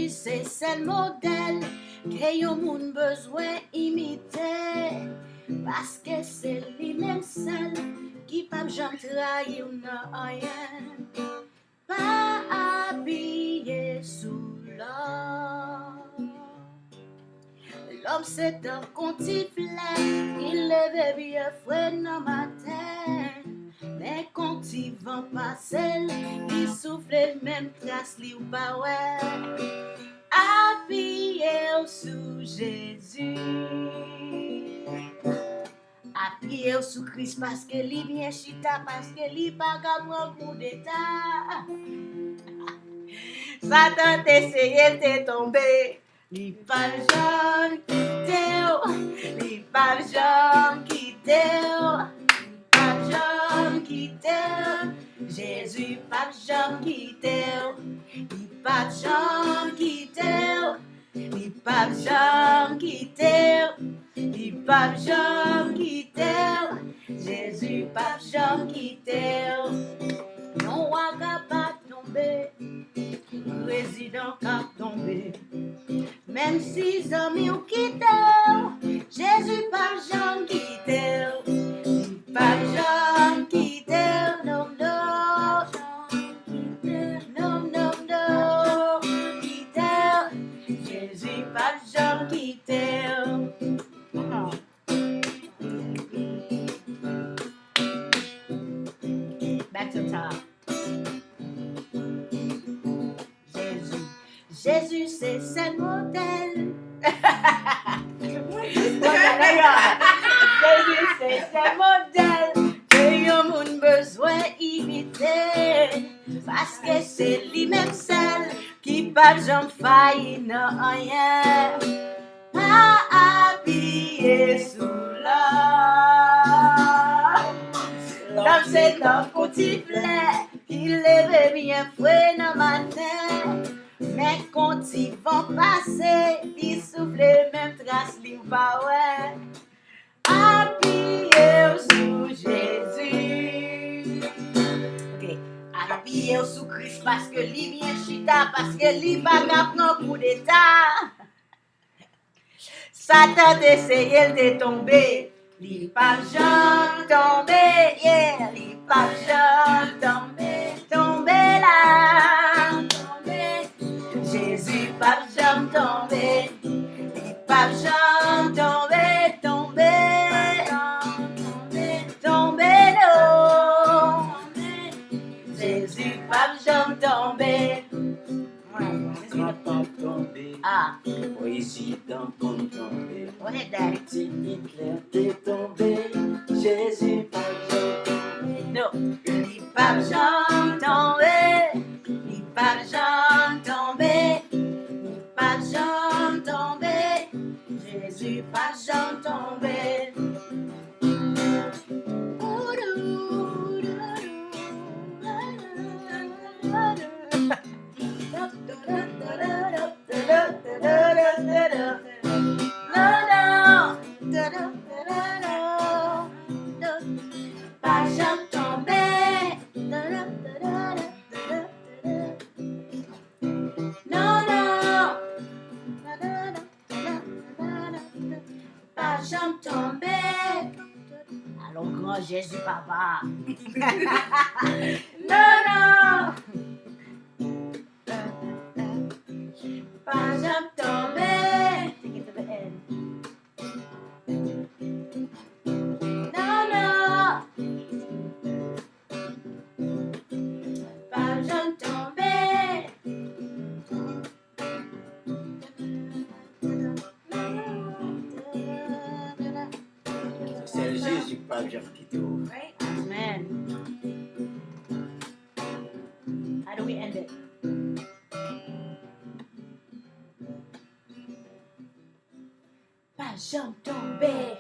Jésus, c'est le modèle que yon moun besoin imiter. Parce que c'est lui-même seul qui pas jamais trahir non rien. Pas habillé sous l'or. L'homme c'est un contiflet, il levait bien frais dans matin. Mais quand il va passer, il souffle le même trace, li ou pas ouais. Appuyez sous Jésus. Appuyez sous Christ parce que li bien chita, parce que li pas prendre coup d'état. Satan t'essayait de tomber. Li pas jamais quitté, li pas jamais quitté, li pas jamais quitté. Jésus pas jamais quitté, li pas jamais quitté, li pas jamais quitté, li pas jamais quitté. Jésus pas jamais quitté. Non waka pas tomber, président pas tomber. Même si amis ont quitté, Jésus pas jamais quitté, pas jamais quitté, non non, non non non, quitté, Jésus pas jamais quitté. Back to the top. Jésus, c'est le modèle. Jésus, c'est le modèle que yon moun besoin imiter. Parce que c'est lui-même seul qui pas jamais failli non rien. Pas habillé sous l'or. L'homme c'est un contiflet qui lève bien frais dans matin. Mais quand ils vont passer, ils soufflent les mêmes traces, li pas ouais. Appuyez sous Jésus. Ok, appuyez sous Christ parce que li bien chita, parce que li pas prendre coup d'état. Satan essayait de tomber, li pas jamais tomber, yeah, li pas jamais tomber, tomber là. Jésus pas jamais tomber, il pas jamais tomber, tomber, tomber non. Jésus pas jamais tomber. Ah, président comme tombé. Go ahead, Daddy. Si Hitler t'est tombé, Jésus pas jamais tombé. No, il pas jamais tomber, il pas jamais tomber, il pas jamais tomber, Jésus pas jamais tomber. Pas jamais tomber. Non, non. Pas jamais tomber. Allons, grand Jésus, papa. Non, non. Pas jamais tomber. Take it to the end. Non, non. Pas jamais tomber. C'est le Jésus pas jamais quitté. Right? Amen. How do we end it? Pas jamais tomber.